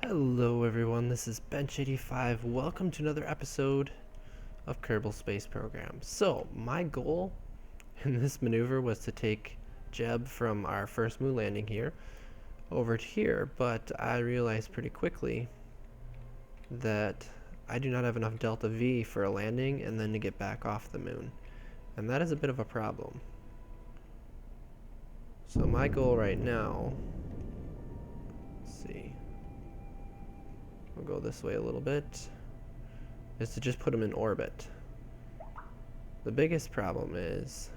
Hello everyone, this is Bench85. Welcome to another episode of Kerbal Space Program. So, my goal in this maneuver was to take Jeb from our first moon landing here over to here, but I realized pretty quickly that I do not have enough delta V for a landing and then to get back off the moon. And that is a bit of a problem. So my goal right now, let's see, we'll go this way a little bit, is to just put them in orbit. The biggest problem is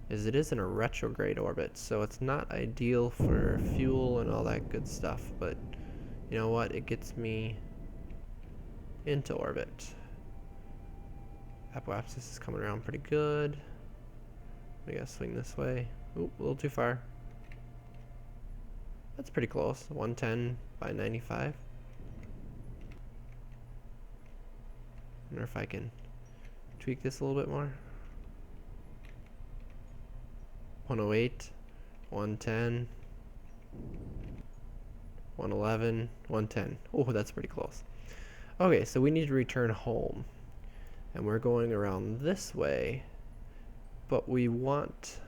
it is in a retrograde orbit, so it's not ideal for fuel and all that good stuff, but you know what, it gets me into orbit. Apoapsis is coming around pretty good. We gotta swing this way. Oop, a little too far. That's pretty close, 110 by 95. Wonder if I can tweak this a little bit more. 108, 110, 111, 110. Oh, that's pretty close. Okay, so we need to return home. And we're going around this way, but we want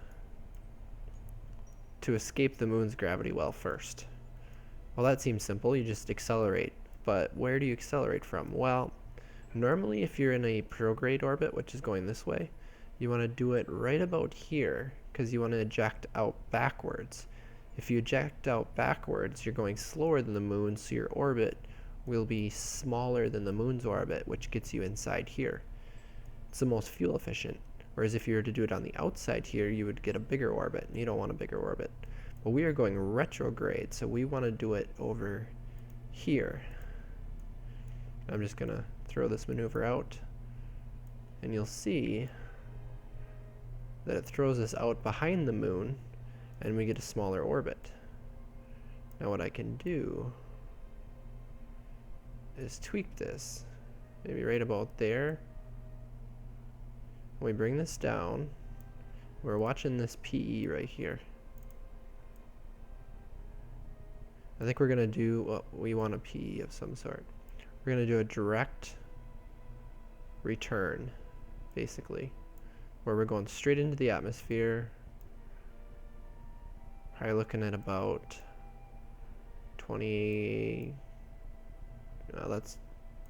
to escape the moon's gravity well first. Well, that seems simple. You just accelerate. But where do you accelerate from? Well, normally if you're in a prograde orbit, which is going this way, you want to do it right about here because you want to eject out backwards. If you eject out backwards, you're going slower than the moon, so your orbit will be smaller than the moon's orbit, which gets you inside here. It's the most fuel efficient. Whereas if you were to do it on the outside here, you would get a bigger orbit, and you don't want a bigger orbit. But we are going retrograde, so we want to do it over here. I'm just gonna throw this maneuver out, and you'll see that it throws us out behind the moon, and we get a smaller orbit. Now what I can do is tweak this, maybe right about there. When we bring this down, we're watching this PE right here. I think we're gonna do, well, we want a PE of some sort. We're gonna do a direct return, basically, where we're going straight into the atmosphere. Probably looking at about 20.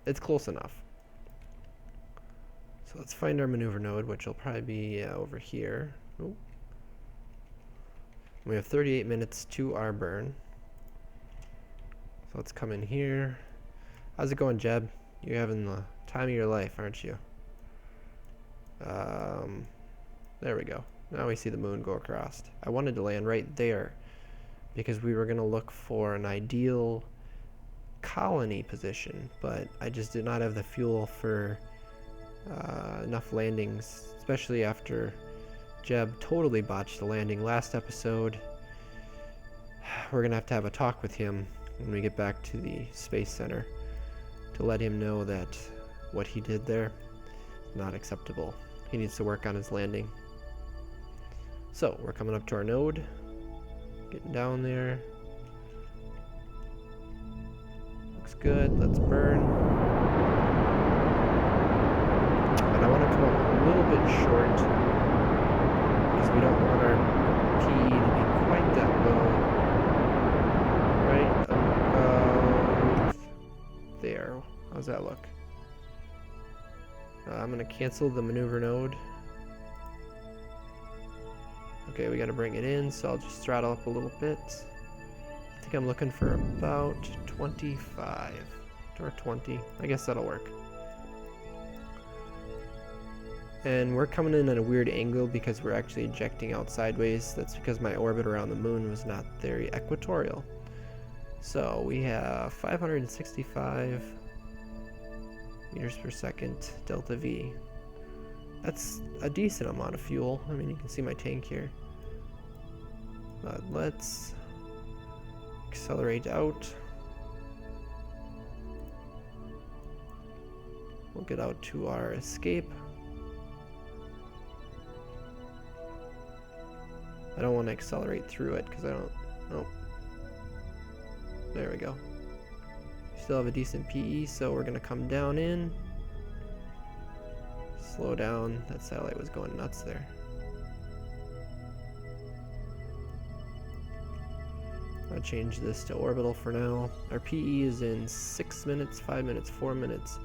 It's close enough. So let's find our maneuver node, which will probably be over here. Ooh. We have 38 minutes to our burn. So let's come in here. How's it going, Jeb? You're having the time of your life, aren't you? There we go. Now we see the moon go across. I wanted to land right there because we were going to look for an ideal colony position, but I just did not have the fuel for enough landings, especially after Jeb totally botched the landing last episode. We're gonna have a talk with him when we get back to the Space Center to let him know that what he did there is not acceptable. He needs to work on his landing. So we're coming up to our node, getting down there. Looks good. Let's burn. I want to come up a little bit short because we don't want our PE to be quite that low. Right about there. How's that look? I'm going to cancel the maneuver node. Okay, we got to bring it in, so I'll just throttle up a little bit. I think I'm looking for about 25 or 20. I guess that'll work. And we're coming in at a weird angle because we're actually ejecting out sideways. That's because my orbit around the moon was not very equatorial. So we have 565 meters per second delta V. That's a decent amount of fuel. I mean, you can see my tank here. But let's accelerate out. We'll get out to our escape. I don't want to accelerate through it because I don't. Oh. There we go. Still have a decent PE, so we're gonna come down in. Slow down. That satellite was going nuts there. I'll change this to orbital for now. Our PE is in 6 minutes, 5 minutes, 4 minutes.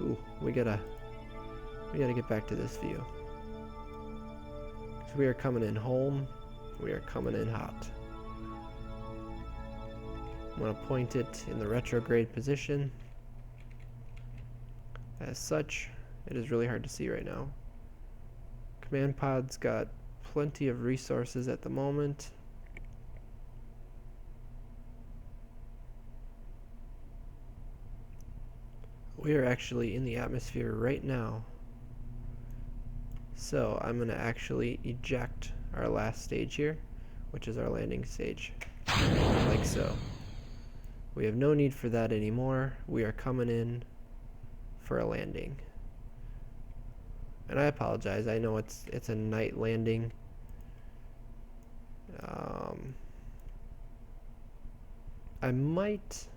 Ooh, we gotta get back to this view. So we are coming in home. We are coming in hot. I'm gonna point it in the retrograde position. As such, it is really hard to see right now. Command pod's got plenty of resources at the moment. We are actually in the atmosphere right now. So I'm going to actually eject our last stage here, which is our landing stage, like so. We have no need for that anymore. We are coming in for a landing. And I apologize, I know it's a night landing. I might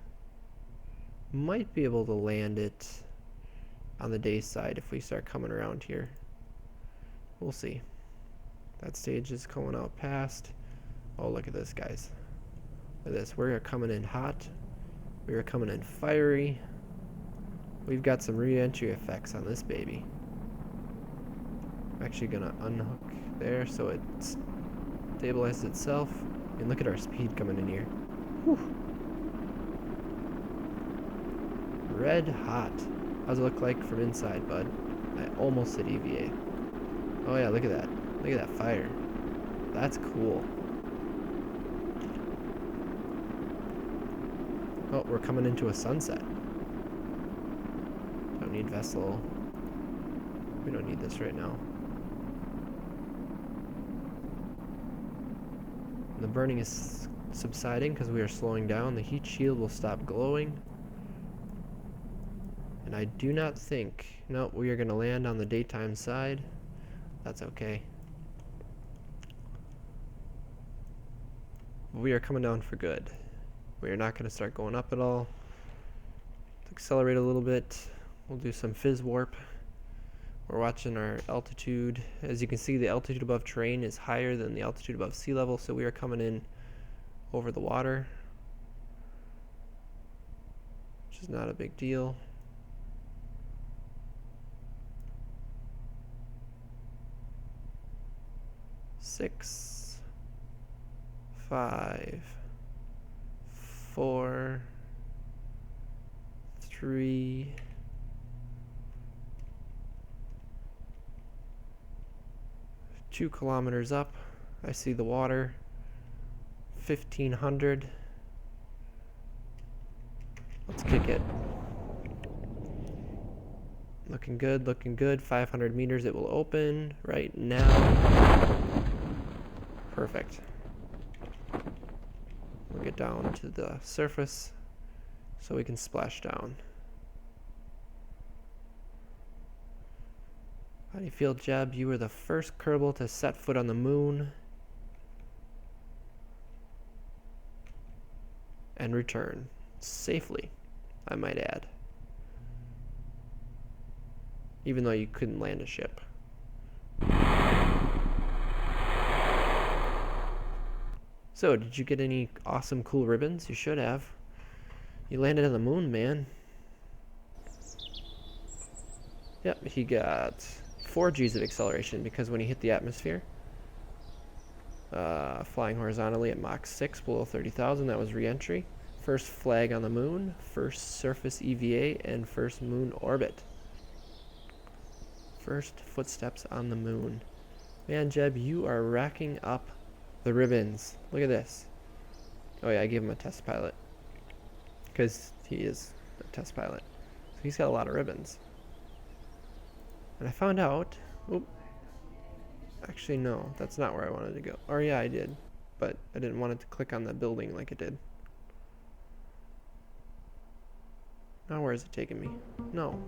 be able to land it on the day side if we start coming around here. We'll see. That stage is going out past. Oh, look at this, guys. Look at this. We are coming in hot. We are coming in fiery. We've got some re-entry effects on this baby. I'm actually gonna unhook there so it stabilizes itself. And look at our speed coming in here. Whew. Red hot. How's it look like from inside, bud? I almost hit EVA. Oh yeah, look at that. Look at that fire. That's cool. Oh, we're coming into a sunset. Don't need vessel. We don't need this right now. The burning is subsiding because we are slowing down. The heat shield will stop glowing. And I do not think... No, we are going to land on the daytime side. That's okay. We are coming down for good. We are not going to start going up at all. Let's accelerate a little bit. We'll do some fizz warp. We're watching our altitude. As you can see, the altitude above terrain is higher than the altitude above sea level, so we are coming in over the water, which is not a big deal. Six, 5, 4, 3, 2 kilometers up. I see the water. 1,500. Let's kick it. Looking good, looking good. 500 meters it will open right now. Perfect. We'll get down to the surface so we can splash down. How do you feel, Jeb? You were the first Kerbal to set foot on the moon and return safely, I might add. Even though you couldn't land a ship. So, did you get any awesome, cool ribbons? You should have. You landed on the moon, man. Yep, he got 4 G's of acceleration because when he hit the atmosphere, flying horizontally at Mach 6 below 30,000, that was re-entry. First flag on the moon, first surface EVA, and first moon orbit. First footsteps on the moon. Man, Jeb, you are racking up the ribbons. Look at this. Oh yeah, I gave him a test pilot because he is a test pilot. So he's got a lot of ribbons. And I found out, oop, actually no, that's not where I wanted to go. Or yeah, I did, but I didn't want it to click on the building like it did. Now where is it taking me? No.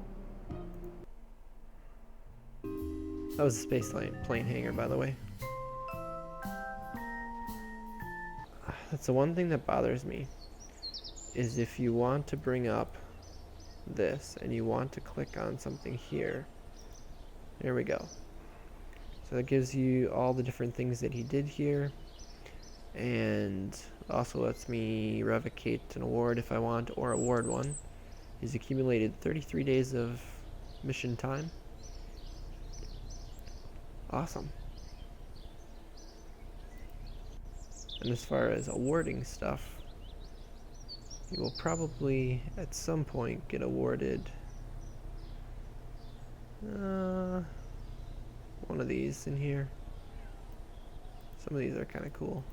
That was a space plane hangar, by the way. That's the one thing that bothers me, is if you want to bring up this and you want to click on something here. There we go. So that gives you all the different things that he did here, and also lets me revocate an award if I want, or award one. He's accumulated 33 days of mission time. Awesome. And as far as awarding stuff, you will probably at some point get awarded one of these in here. Some of these are kind of cool.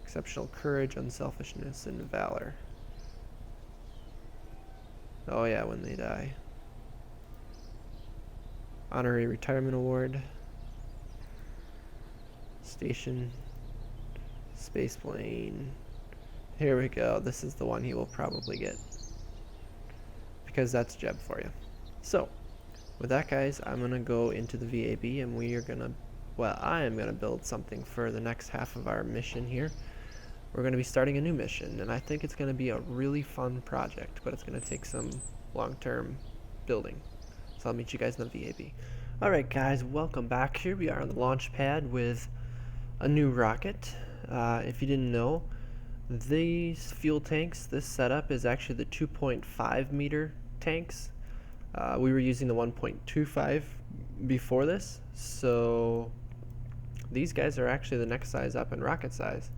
Exceptional courage, unselfishness, and valor. Oh yeah, when they die. Honorary retirement award. Station. Space plane. Here we go. This is the one he will probably get, because that's Jeb for you. So, with that, guys, I'm going to go into the VAB, and we are going to, well, I am going to build something for the next half of our mission here. We're going to be starting a new mission, and I think it's going to be a really fun project, but it's going to take some long-term building. So I'll meet you guys in the VAB. Alright guys, welcome back. Here we are on the launch pad with a new rocket. If you didn't know, these fuel tanks, this setup is actually the 2.5 meter tanks. We were using the 1.25 before this, so these guys are actually the next size up in rocket size.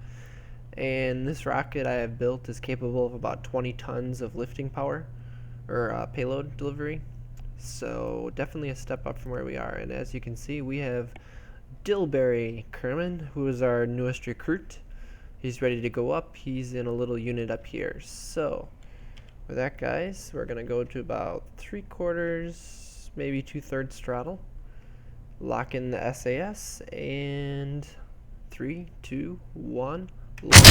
And this rocket I have built is capable of about 20 tons of lifting power, or payload delivery. So definitely a step up from where we are. And as you can see, we have Dilberry Kerman, who is our newest recruit. He's ready to go up. He's in a little unit up here. So with that, guys, we're going to go to about 3/4, maybe 2/3 throttle. Lock in the SAS, and 3, 2, 1, launch.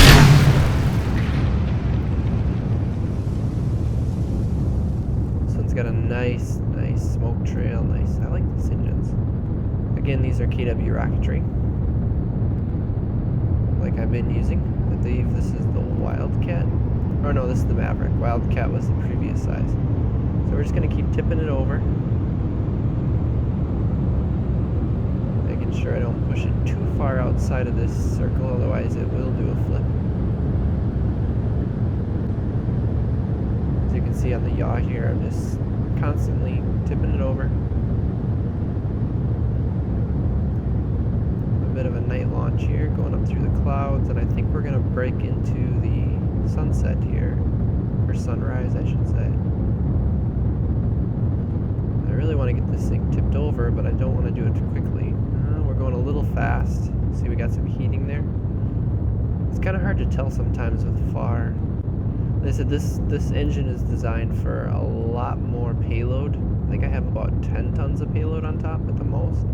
This one's got a nice smoke trail. Nice. I like these engines. Again, these are KW rocketry, like I've been using. I believe this is the Wildcat. Oh no, this is the Maverick. Wildcat was the previous size. So we're just going to keep tipping it over, making sure I don't push it too far outside of this circle, otherwise it will do a flip. As you can see on the yaw here, I'm just constantly tipping it over. A bit of a night launch here, going up through the clouds, and I think we're going to break into the sunset here, or sunrise I should say. I really want to get this thing tipped over, but I don't want to do it too quickly. We're going a little fast. See, we got some heating there. It's kind of hard to tell sometimes with FAR. Like I said, this engine is designed for a lot more payload. I think I have about 10 tons of payload on top at the most.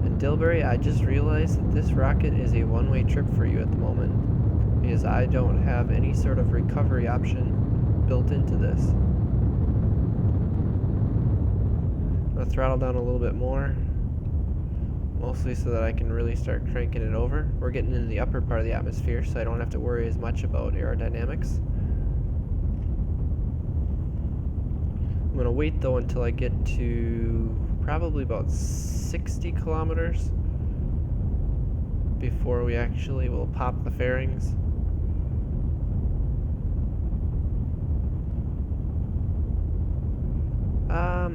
And Dilberry, I just realized that this rocket is a one-way trip for you at the moment, because I don't have any sort of recovery option built into this. I'm going to throttle down a little bit more, mostly so that I can really start cranking it over. We're getting into the upper part of the atmosphere, so I don't have to worry as much about aerodynamics. I'm going to wait though until I get to probably about 60 kilometers before we actually will pop the fairings.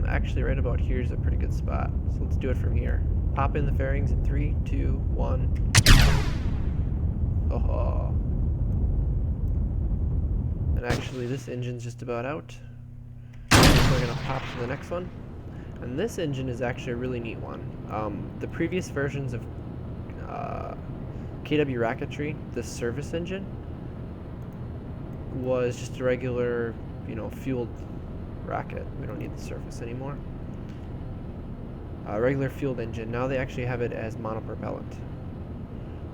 Actually right about here is a pretty good spot, so let's do it from here. Pop in the fairings in 3, 2, 1. Oh. And actually this engine's just about out. So we're gonna pop to the next one. And this engine is actually a really neat one. The previous versions of KW Rocketry, the service engine, was just a regular, fueled rocket. We don't need the surface anymore. Regular fueled engine. Now they actually have it as monopropellant.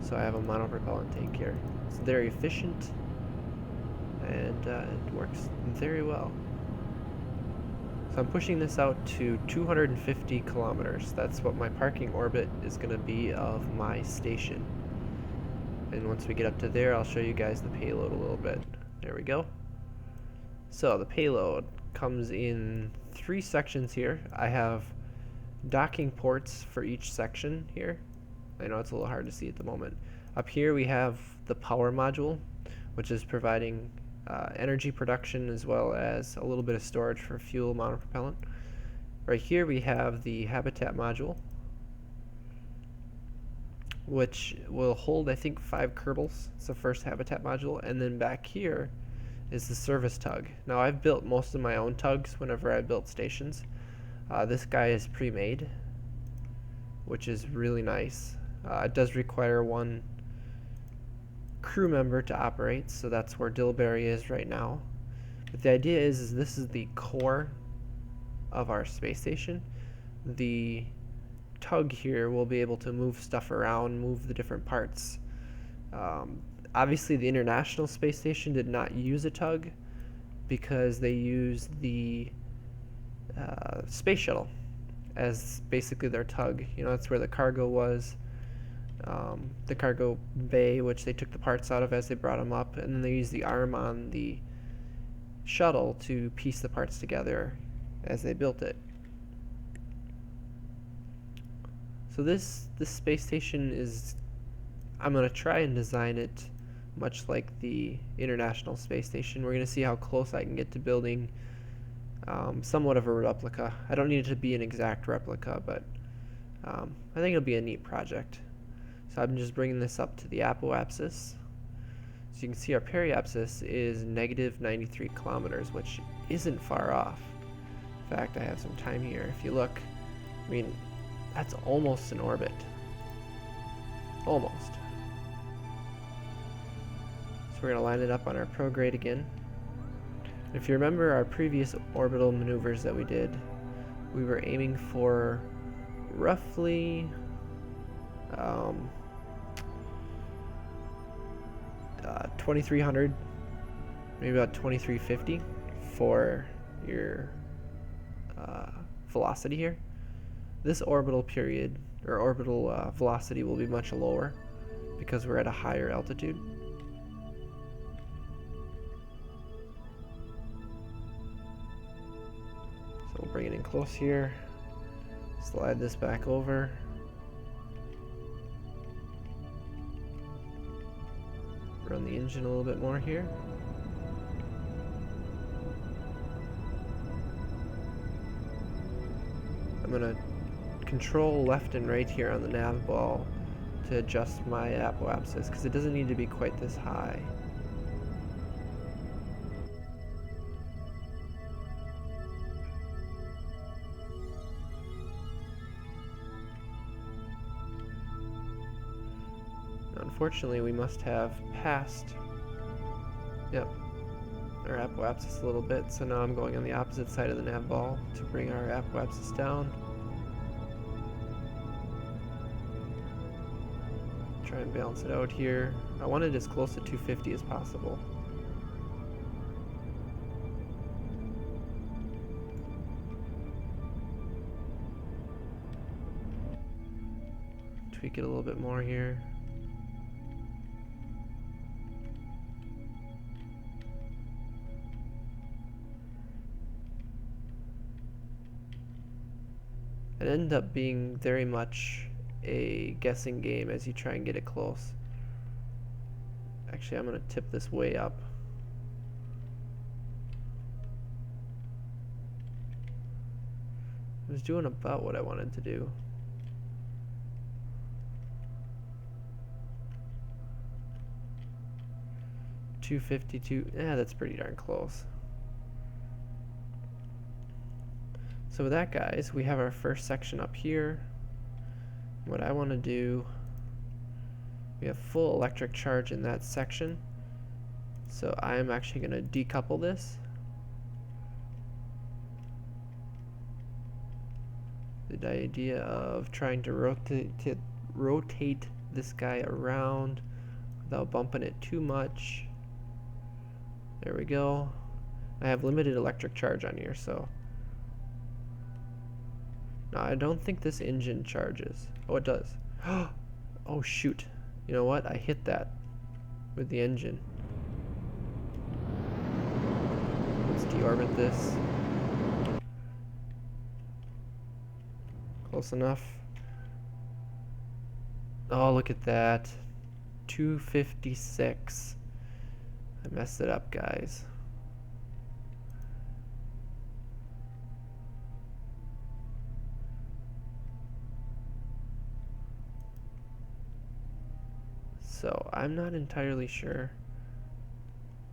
So I have a monopropellant tank here. It's very efficient, and it works very well. So So I'm pushing this out to 250 kilometers. That's what my parking orbit is going to be of my station. And once we get up to there, I'll show you guys the payload a little bit. There we go. So the payload comes in 3 sections here. I have docking ports for each section here. I know it's a little hard to see at the moment. Up here we have the power module, which is providing energy production as well as a little bit of storage for fuel monopropellant. Right here we have the habitat module, which will hold, I think, 5 Kerbals. It's the first habitat module. And then back here is the service tug. Now I've built most of my own tugs whenever I built stations. This guy is pre-made, which is really nice. It does require 1 crew member to operate, so that's where Dilberry is right now. But the idea is this is the core of our space station. The tug here will be able to move stuff around, move the different parts. Obviously the International Space Station did not use a tug because they used the space shuttle as basically their tug. You know, that's where the cargo was. The cargo bay, which they took the parts out of as they brought them up, and then they used the arm on the shuttle to piece the parts together as they built it. So this space station is, I'm going to try and design it much like the International Space Station. We're going to see how close I can get to building somewhat of a replica. I don't need it to be an exact replica, but I think it'll be a neat project. So I'm just bringing this up to the apoapsis. So you can see our periapsis is negative 93 kilometers, which isn't far off. In fact, I have some time here. If you look, I mean, that's almost an orbit. Almost. So we're going to line it up on our prograde again. If you remember our previous orbital maneuvers that we did, we were aiming for roughly 2300, maybe about 2350 for your velocity here. This orbital period, or orbital velocity, will be much lower because we're at a higher altitude. So we'll bring it in close here, slide this back over. Run the engine a little bit more here. I'm going to control left and right here on the nav ball to adjust my apoapsis because it doesn't need to be quite this high. Unfortunately, we must have passed, our apoapsis a little bit, so now I'm going on the opposite side of the nav ball to bring our apoapsis down. Try and balance it out here. I want it as close to 250 as possible. Tweak it a little bit more here. It ended up being very much a guessing game as you try and get it close. Actually, I'm going to tip this way up. I was doing about what I wanted to do. .252, yeah, that's pretty darn close. So with that, guys, we have our first section up here. What I want to do, we have full electric charge in that section. So I'm actually going to decouple this. The idea of trying to rotate this guy around without bumping it too much. There we go. I have limited electric charge on here, so No, I don't think this engine charges. Oh, it does. Oh, shoot. You know what? I hit that with the engine. Let's deorbit this. Close enough. Oh, look at that. 256. I messed it up, guys. So I'm not entirely sure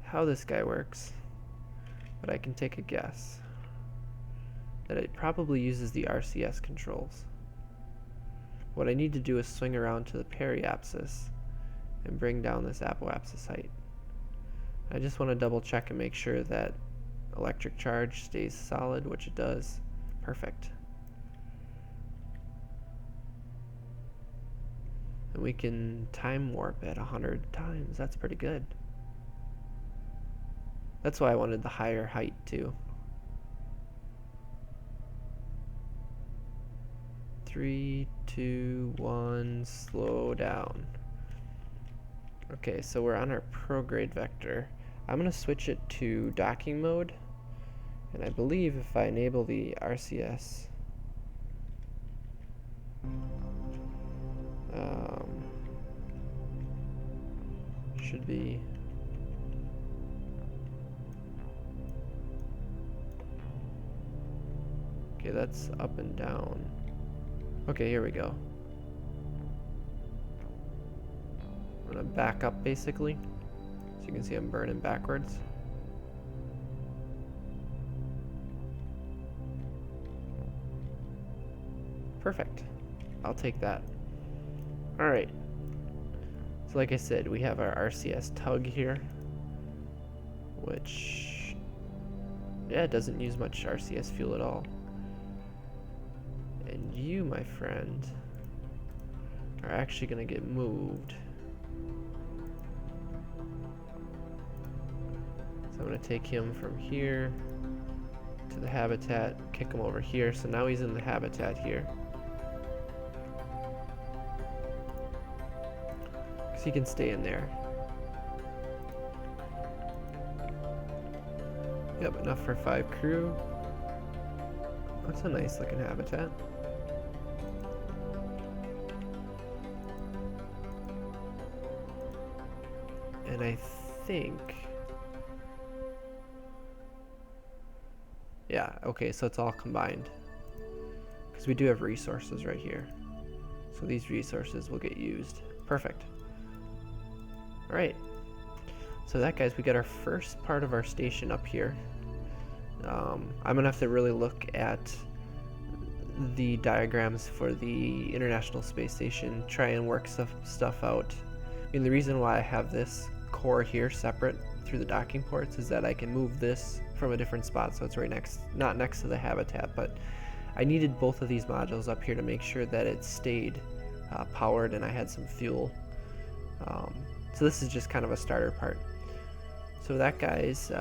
how this guy works, but I can take a guess that it probably uses the RCS controls. What I need to do is swing around to the periapsis and bring down this apoapsis height. I just want to double check and make sure that electric charge stays solid, which it does. Perfect. And we can time warp at 100 times. That's pretty good. That's why I wanted the higher height too. 3, 2, 1, slow down. Okay, so we're on our prograde vector. I'm going to switch it to docking mode, and I believe if I enable the RCS, should be okay. That's up and down. Okay, here we go. I'm gonna back up basically, so you can see I'm burning backwards. Perfect. I'll take that. All right. So like I said, we have our RCS tug here, which, yeah, it doesn't use much RCS fuel at all. And you, my friend, are actually going to get moved. So I'm going to take him from here to the habitat, kick him over here. So now he's in the habitat here. So he can stay in there. Yep, enough for 5 crew. That's a nice looking habitat. And I think, yeah, okay, so it's all combined, because we do have resources right here, so these resources will get used. Perfect. All right, so that, guys, we got our first part of our station up here. I'm gonna have to really look at the diagrams for the International Space Station, try and work stuff out. I mean, the reason why I have this core here separate through the docking ports is that I can move this from a different spot, so it's right next, not next to the habitat, but I needed both of these modules up here to make sure that it stayed powered and I had some fuel. So this is just kind of a starter part. So that, guys,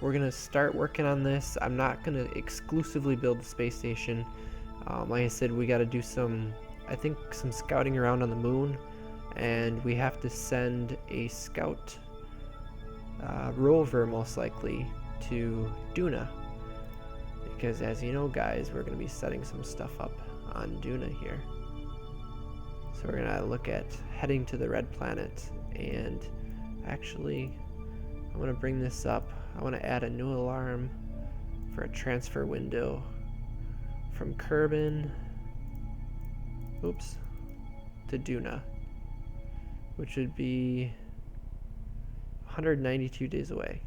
we're gonna start working on this. I'm not gonna exclusively build the space station. Like I said, we got to do some scouting around on the moon, and we have to send a scout rover, most likely, to Duna, because as you know, guys, we're going to be setting some stuff up on Duna here. So we're going to look at heading to the red planet, and actually I want to bring this up. I want to add a new alarm for a transfer window from Kerbal, to Duna, which would be 192 days away.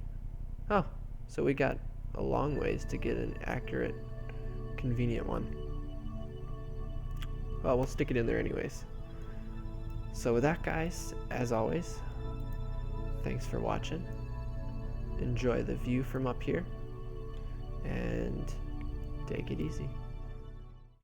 Oh, so we got a long ways to get an accurate, convenient one. Well, we'll stick it in there anyways. So with that, guys, as always, thanks for watching. Enjoy the view from up here, and take it easy.